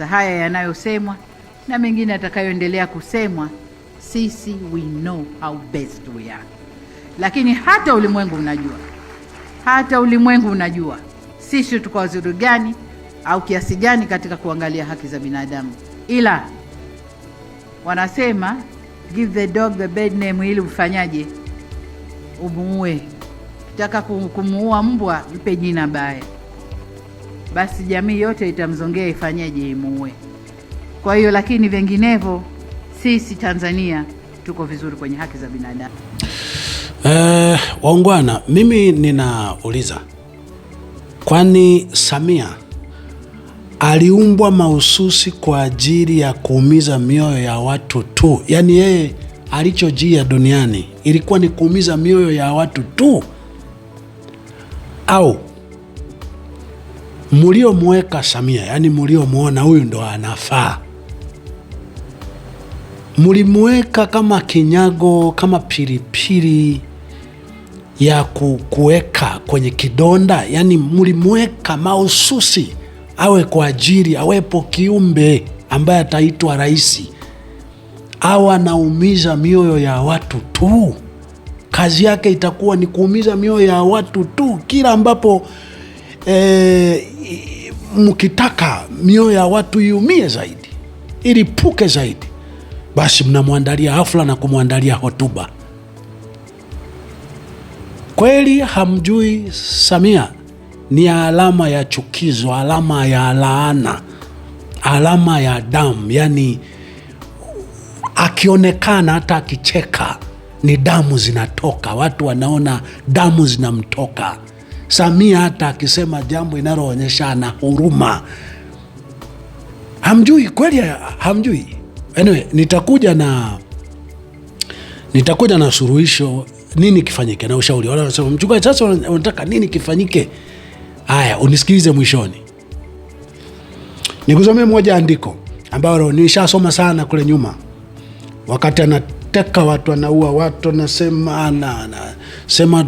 Sasa haya yanayosemwa na mengine atakayoendelea kusemwa, sisi we know how best we are. Lakini hata ulimwengu unajua sisi tuko wazuri gani au kiasi gani katika kuangalia haki za binadamu. Ila wanasema give the dog the bad name ili ufanyaje? Umuue. Kitaka kumuua mbwa, mpe jina baya. Basi jamii yote itamzongea ifanyaje? Imuue. Kwa hiyo lakini vinginevyo sisi Tanzania tuko vizuri kwenye haki za binadamu. Waungwana, mimi ninauliza, kwani Samia aliumbwa mahususi kwa ajili ya kuumiza mioyo ya watu tu? Yaani yeye alichojia duniani ilikuwa ni kuumiza mioyo ya watu tu? Au mliomweka Samia, yani mliomuona huyu ndo anafaa, mlimweka kama kinyago, kama pilipili ya kuweka kwenye kidonda? Yani mlimweka mahususi awe kwa ajili, awepo kiumbe ambaye ataitwa rais, au anaumiza mioyo ya watu tu? Kazi yake itakuwa ni kuumiza mioyo ya watu tu. Kila ambapo mkitaka mioyo ya watu iumie zaidi, ilipuke zaidi, basi mnamwandalia hafla na kumwandalia hotuba. Kweli hamjui Samia ni alama ya chukizo, alama ya laana, alama ya damu. Yani akionekana hata akicheka ni damu zinatoka, watu wanaona damu zinamtoka. Samia hata akisema jambo inaloonyesha ana huruma. Hamjui kweli, hamjui. Anyway, nitakuja na suluhisho, nini kifanyike, na ushauri. Wala wanasema mchungaji, sasa unataka nini kifanyike? Haya, unisikilize mwishoni. Nikusomee moja andiko ambalo nilishasoma sana kule nyuma. Wakati anateka watu, anaua watu, anasema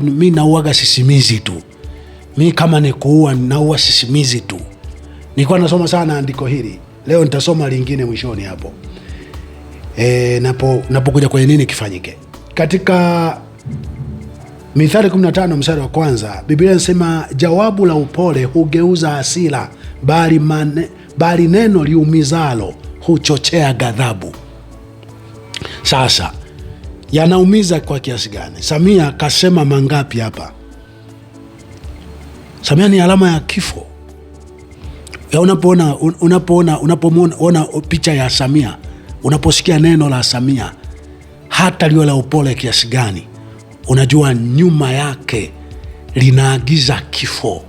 mimi nauaga sisimizi tu. Mimi kama ni kuua naua sisimizi tu. Nilikuwa nasoma sana andiko hili. Leo nitasoma lingine mwishoni hapo. Napokuja kwenye nini kifanyike. Katika Mithali 15 mstari wa kwanza, Biblia inasema jawabu la upole hugeuza hasira, bali neno liumizalo huchochea ghadhabu. Sasa yanaumiza kwa kiasi gani? Samia kasema mangapi hapa? Samia ni alama ya kifo. Ya unapoona picha ya Samia, unaposikia neno la Samia, hata liwe la upole kiasi gani, unajua nyuma yake linaagiza kifo,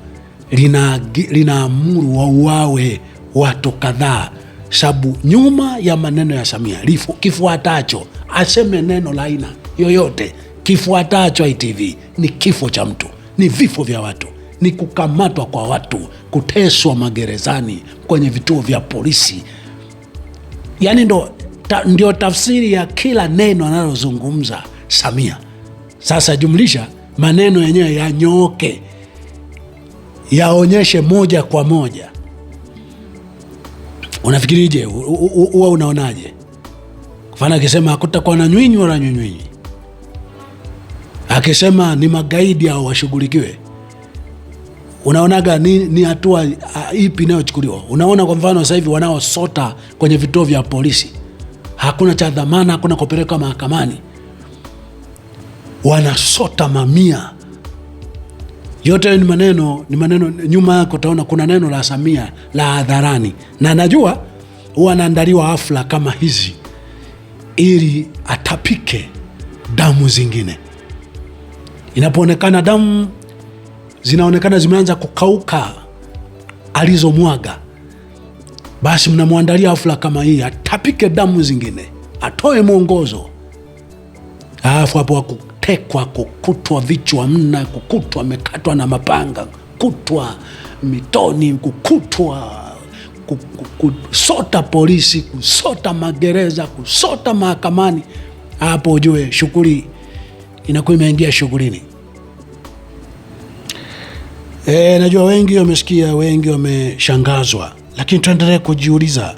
linaamuru wauawe watu kadhaa. Sababu nyuma ya maneno ya Samia, kifuatacho, aseme neno la aina yoyote, kifuatacho ITV ni kifo cha mtu, ni vifo vya watu, ni kukamatwa kwa watu, kuteswa magerezani, kwenye vituo vya polisi. Yani ndio tafsiri ya kila neno analozungumza Samia. Sasa jumlisha maneno yenyewe yanyooke, yaonyeshe moja kwa moja. Unafikirije? Huwa unaonaje? Kufana akisema hakutakuwa na nyinyi wala nyinyi, akisema ni magaidi au washughulikiwe, unaonaga ni hatua ipi inayochukuliwa? Unaona kwa mfano sasa hivi wanaosota kwenye vituo vya polisi, hakuna cha dhamana, hakuna kupeleka mahakamani, wanasota mamia. Yote ni maneno nyuma yako utaona kuna neno la Samia la hadharani. Na najua huwa anaandaliwa hafla kama hizi ili atapike damu zingine. Inapoonekana damu zinaonekana zimeanza kukauka alizomwaga, basi mnamwandalia hafla kama hii, atapike damu zingine, atoe mwongozo. Alafu hapo kutekwa, kukutwa vichwa mna, kukutwa mekatwa na mapanga, kukutwa mitoni, kukutwa kusota polisi, kusota magereza, kusota mahakamani. Hapo ujue shughuli inakuwa imeingia shughulini. Najua wengi wamesikia, wengi wameshangazwa Lakini tuendelee kujiuliza.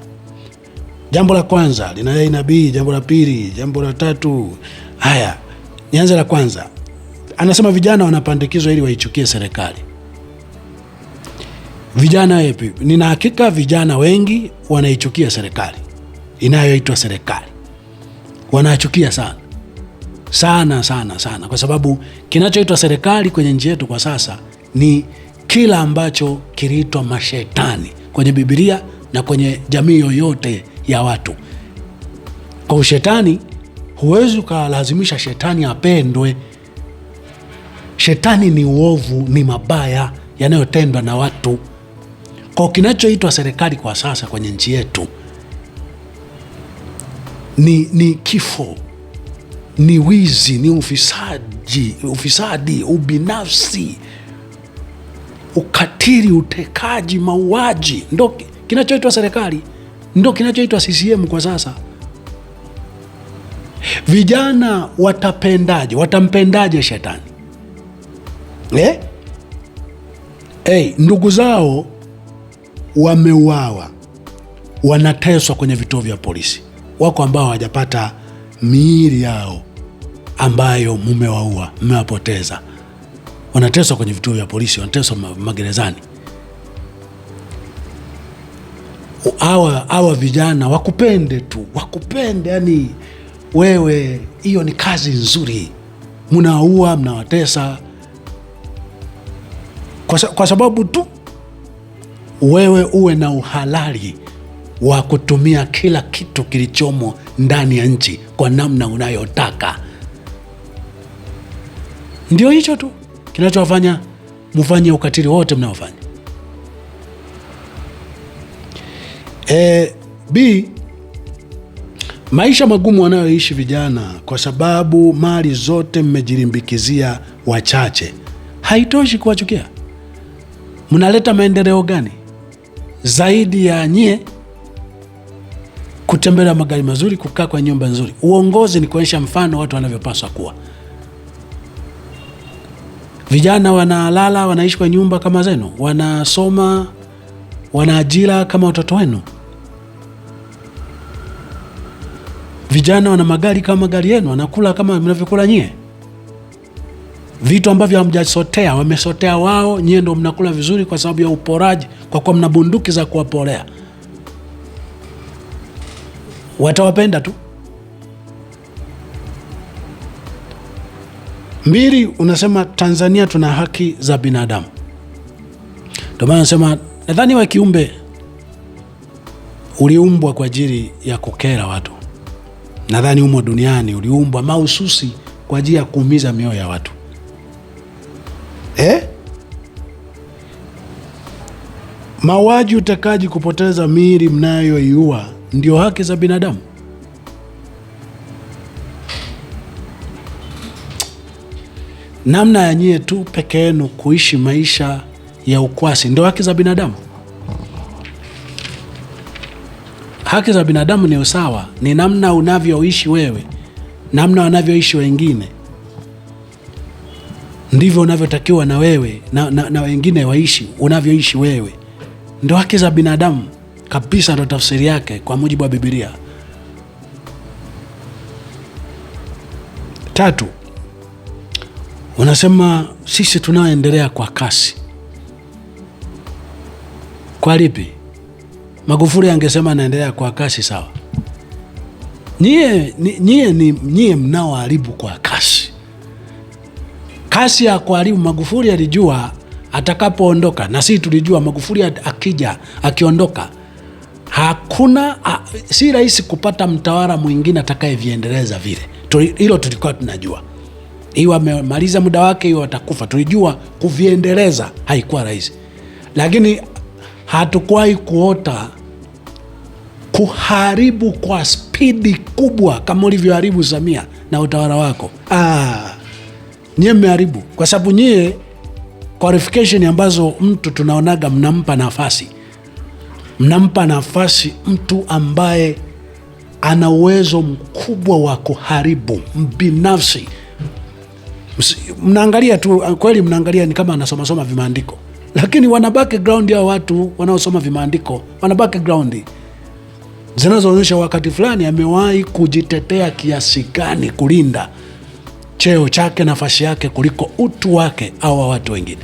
Jambo la kwanza lina A na B, jambo la pili, jambo la tatu. Haya, nianze la kwanza. Anasema vijana wanapandikizwa ili waichukie serikali. Vijana wepi? Nina hakika vijana wengi wanaichukia serikali inayoitwa serikali. Wanachukia sana sana sana sana, kwa sababu kinachoitwa serikali kwenye nchi yetu kwa sasa ni kila ambacho kiliitwa mashetani kwenye Biblia na kwenye jamii yoyote ya watu. Kwa ushetani, huwezi ukalazimisha shetani apendwe. Shetani ni uovu, ni mabaya yanayotendwa na watu. Kwa kinachoitwa serikali kwa sasa kwenye nchi yetu ni kifo, ni wizi, ni ufisadi, ubinafsi, ukatili, utekaji, mauaji. Ndo kinachoitwa serikali, ndo kinachoitwa CCM kwa sasa. Vijana watampendaje shetani? Ndugu zao wameuawa, wanateswa kwenye vituo vya polisi. Wako ambao hawajapata miili yao ambayo mumewaua, mmewapoteza, wanateswa kwenye vituo vya polisi, wanateswa magerezani. Hawa vijana wakupende tu, wakupende, yani wewe, hiyo ni kazi nzuri. Mnaua, mnawatesa kwa sababu tu wewe uwe na uhalali wa kutumia kila kitu kilichomo ndani ya nchi kwa namna unayotaka. Ndio hicho tu kinachowafanya mfanye ukatili wote mnaofanya. B, maisha magumu wanayoishi vijana kwa sababu mali zote mmejilimbikizia wachache. Haitoshi kuwachukia. Mnaleta maendeleo gani zaidi ya nyie kutembelea magari mazuri, kukaa kwa nyumba nzuri? Uongozi ni kuonyesha mfano watu wanavyopaswa kuwa. Vijana wanalala, wanaishi kwa nyumba kama zenu, wanasoma, wanaajira kama watoto wenu. Vijana wana magari kama magari yenu, wanakula kama mnavyokula nyie. Vitu ambavyo hamjasotea, wamesotea wao, nyie ndo mnakula vizuri kwa sababu ya uporaji, kwa kuwa mna bunduki za kuwapolea. Watawapenda tu. 2, unasema Tanzania tuna haki za binadamu. Ndio maana nasema nadhani wa kiumbe uliumbwa kwa ajili ya kukera watu. Nadhani humo duniani uliumbwa mahususi kwa ajili ya kuumiza mioyo ya watu. Mauaji, utekaji, kupoteza miili mnayoiua ndio haki za binadamu? Namna ya nyie tu peke yenu kuishi maisha ya ukwasi ndio haki za binadamu? Haki za binadamu ni usawa, ni namna unavyoishi wewe, namna wanavyoishi wengine, ndivyo unavyotakiwa na wewe na wengine waishi unavyoishi wewe. Ndio haki za binadamu kabisa, ndio tafsiri yake kwa mujibu wa Biblia. 3, unasema sisi tunaoendelea kwa kasi. Kwa lipi? Magufuli angesema anaendelea kwa kasi, sawa. Nyie mnaoharibu kwa kasi. Kasi ya kuharibu, Magufuli alijua atakapoondoka, na sisi tulijua Magufuli akiondoka si rahisi kupata mtawala mwingine atakayeviendeleza vile. Hilo tulikuwa tunajua. Iwa amemaliza muda wake, iwa atakufa. Tulijua kuviendeleza haikuwa rahisi. Lakini hatukuwahi kuota kuharibu kwa spidi kubwa kama ulivyoharibu Samia na utawala wako. Nyie mmeharibu kwa sababu nyie qualification ambazo mtu tunaonaga mnampa nafasi mtu ambaye ana uwezo mkubwa wa kuharibu binafsi. Mnaangalia tu kweli, mnaangalia ni kama anasoma vimaandiko. lakini wana background ya watu wanaosoma vimaandiko, wana background zinazoonyesha wakati fulani amewahi kujitetea kiasi gani kulinda cheo chake, nafasi yake kuliko utu wake au wa watu wengine.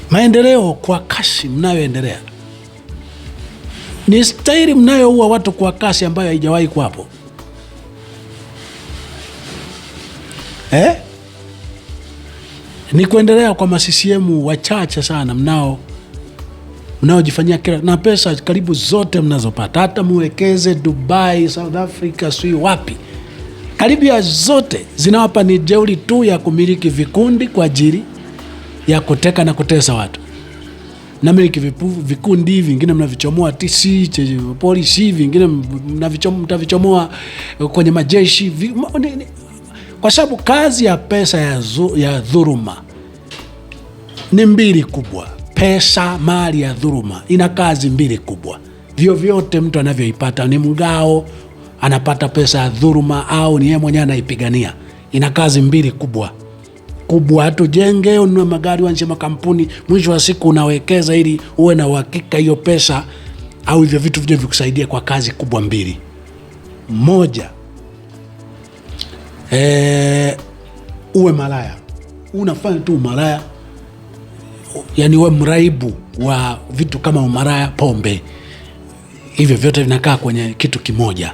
Maendeleo kwa kasi mnayoendelea ni staili mnayoua watu kwa kasi ambayo haijawahi kuwapo. Ni kuendelea kwa ma-CCM wachache sana mnaojifanyia kila, na pesa karibu zote mnazopata, hata muwekeze Dubai, South Africa, sui wapi, karibu ya zote zinawapa ni jeuri tu ya kumiliki vikundi kwa ajili ya kuteka na kutesa watu. Na miliki vikundi vingine mnavichomoa TC polisi, vingine mtavichomoa kwenye majeshi kwa sababu kazi ya pesa ya dhuluma ni mbili kubwa. Pesa, mali ya dhuluma ina kazi mbili kubwa. Vyovyote mtu anavyoipata, ni mgao anapata pesa ya dhuluma au ni yeye mwenyewe anaipigania, ina kazi mbili kubwa. Tujenge, ununue magari, uanzishe makampuni, mwisho wa siku unawekeza ili uwe na uhakika hiyo pesa au hivyo vitu vije vikusaidia kwa kazi kubwa mbili. Moja, uwe malaya, unafanya tu malaya, yani uwe mraibu wa vitu kama umaraya, pombe, hivyo vyote vinakaa kwenye kitu kimoja.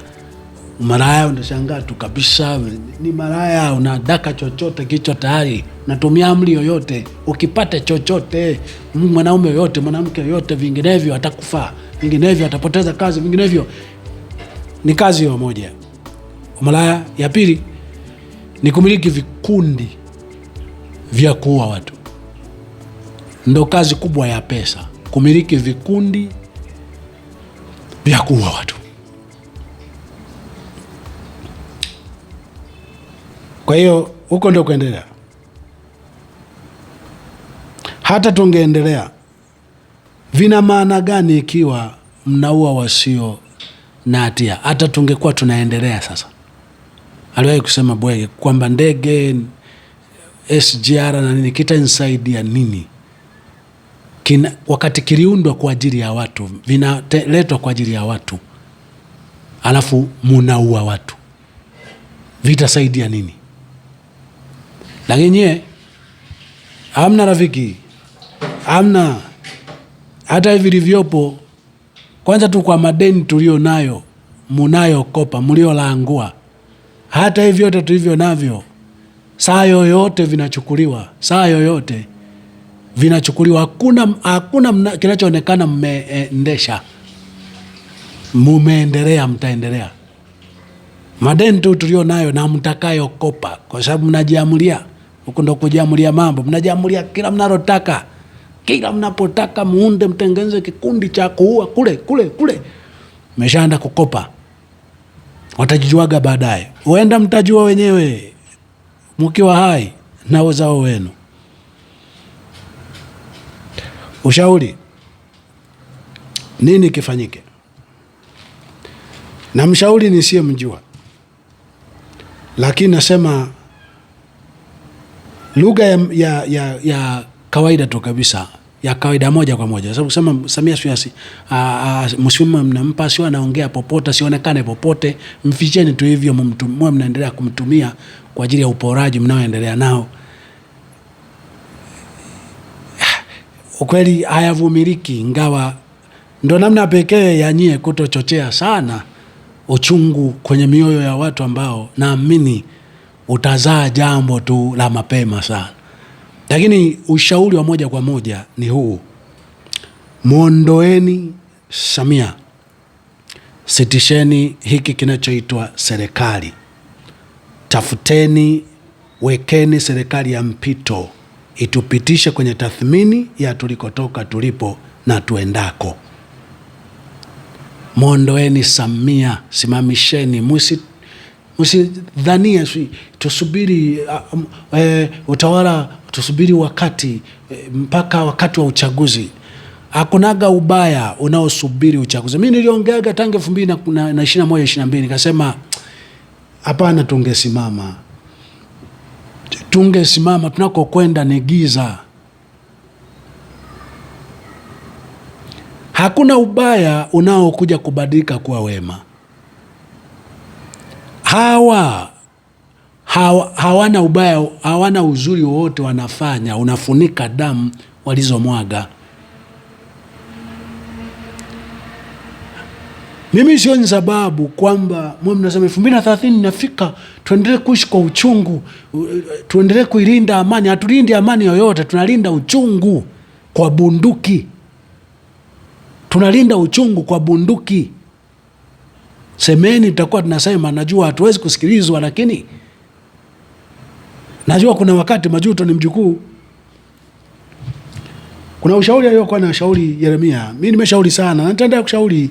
Malaya unashangaa tu kabisa ni malaya, unadaka chochote kicho tayari, unatumia amri yoyote, ukipata chochote, mwanaume yoyote, mwanamke yoyote, vinginevyo atakufa, vinginevyo atapoteza kazi, vinginevyo. Ni kazi hiyo moja, malaya. Ya pili ni kumiliki vikundi vya kuua watu. Ndo kazi kubwa ya pesa, kumiliki vikundi vya kuua watu. Kwa hiyo huko ndio kuendelea. Hata tungeendelea, vina maana gani ikiwa mnaua wasio na hatia? Hata tungekuwa tunaendelea sasa. Aliwahi kusema Bwege kwamba ndege SGR na nini kitanisaidia nini? Wakati kiliundwa kwa ajili ya watu, vinaletwa kwa ajili ya watu, alafu munaua watu, vitasaidia nini? Lakini hamna rafiki, hamna. Hata hivi vilivyopo, kwanza tu kwa madeni tulio nayo, munayo kopa, mliolangua, hata hivi vyote tulivyo navyo, saa yoyote vinachukuliwa, saa yoyote vinachukuliwa. Hakuna kinachoonekana mmeendesha, mumeendelea, mtaendelea. Madeni tu tulio nayo na mtakayo kopa, kwa sababu mnajiamulia. Huko ndo kujiamulia mambo, mnajiamulia kila mnalotaka, kila mnapotaka muunde, mtengeneze kikundi cha kuua kule, mmeshaenda kukopa. Watajijuaga baadaye, huenda mtajua wenyewe mkiwa hai na uzao wenu. Ushauri nini kifanyike? Na mshauri nisiyemjua, lakini nasema lugha ya kawaida tu kabisa, ya kawaida moja kwa moja. Sababu kusema Samia Suluhu msimu mnampa, sio anaongea popote, sionekane popote, mficheni tu hivyo, mwe mnaendelea kumtumia kwa ajili ya uporaji mnaoendelea nao. Ukweli hayavumiliki, ingawa ndo namna pekee ya nyie kutochochea sana uchungu kwenye mioyo ya watu ambao naamini utazaa jambo tu la mapema sana. Lakini ushauri wa moja kwa moja ni huu: muondoeni Samia, sitisheni hiki kinachoitwa serikali, tafuteni, wekeni serikali ya mpito itupitishe kwenye tathmini ya tulikotoka, tulipo na tuendako. Muondoeni Samia, simamisheni, msidhania tusubiri utawala, tusubiri wakati mpaka wakati wa uchaguzi. Hakunaga ubaya unaosubiri uchaguzi. Mimi niliongeaga tangu 2021-22 nikasema hapana, tungesimama tungesimama. Tunakokwenda ni giza. Hakuna ubaya unaokuja kubadilika kuwa wema. Hawana ubaya, hawana uzuri wowote wanafanya, unafunika damu walizomwaga. Mimi sioni sababu kwamba mwe mnasema 2030 inafika tuendelee kuishi kwa uchungu, tuendelee kuilinda amani. Hatulindi amani yoyote, tunalinda uchungu kwa bunduki. Tunalinda uchungu kwa bunduki. Semeni, tutakuwa tunasema, najua hatuwezi kusikilizwa, lakini najua kuna wakati majuto ni mjukuu. Kuna ushauri aliyokuwa na shauri Yeremia. Mimi nimeshauri sana na nitaendelea kushauri.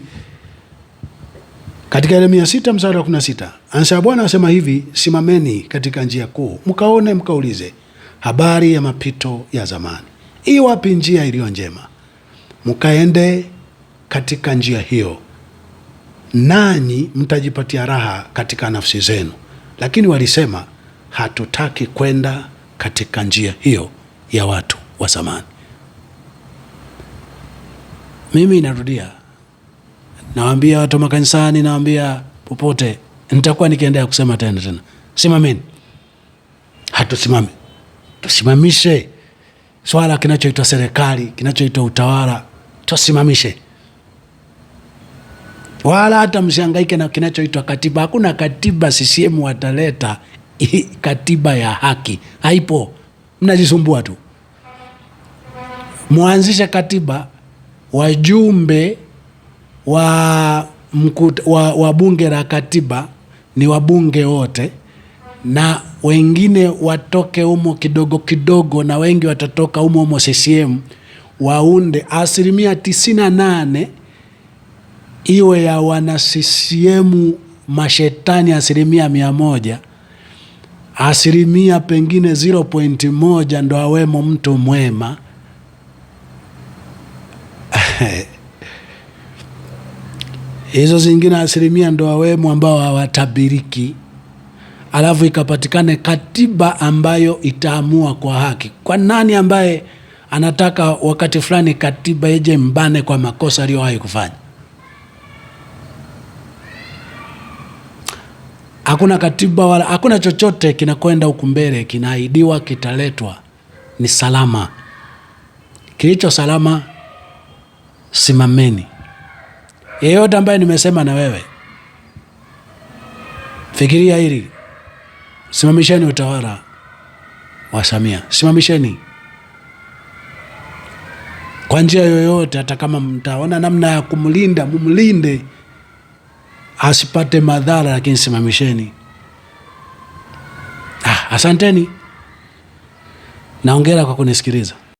Katika Yeremia 6 mstari wa 16, anasema Bwana asema hivi, simameni katika njia kuu, mkaone mkaulize habari ya mapito ya zamani. Iwapi njia iliyo njema, mkaende katika njia hiyo, nanyi mtajipatia raha katika nafsi zenu. Lakini walisema, hatutaki kwenda katika njia hiyo ya watu wa zamani. Mimi narudia, nawaambia watu makanisani, nawaambia popote, nitakuwa nikiendelea kusema tena, simameni. Hatusimame, tusimamishe swala kinachoitwa serikali, kinachoitwa utawala, tusimamishe. Wala hata msihangaike na kinachoitwa katiba. Hakuna katiba. CCM wataleta katiba ya haki, haipo. Mnajisumbua tu. Muanzishe katiba, wajumbe wa bunge la katiba ni wabunge wote, na wengine watoke humo kidogo kidogo, na wengi watatoka humo CCM, waunde 98% iwe ya wana CCM mashetani 100%, 1% pengine 0.1 ndo awemo mtu mwema. Hizo zingine 1% ndo awemo ambao hawatabiriki. Alafu ikapatikane katiba ambayo itaamua kwa haki. Kwa nani ambaye anataka wakati fulani katiba ije mbane kwa makosa aliyowahi kufanya? Hakuna katiba wala hakuna chochote kinakwenda huku mbele, kinaahidiwa, kitaletwa. Ni salama. Kilicho salama, simameni. Yeyote ambaye nimesema na wewe, fikiria hili. Simamisheni utawala wa Samia. Simamisheni kwa njia yoyote. Hata kama mtaona namna ya kumlinda, mumlinde asipate madhara, lakini simamisheni. Asanteni. Naongera kwa kunisikiliza.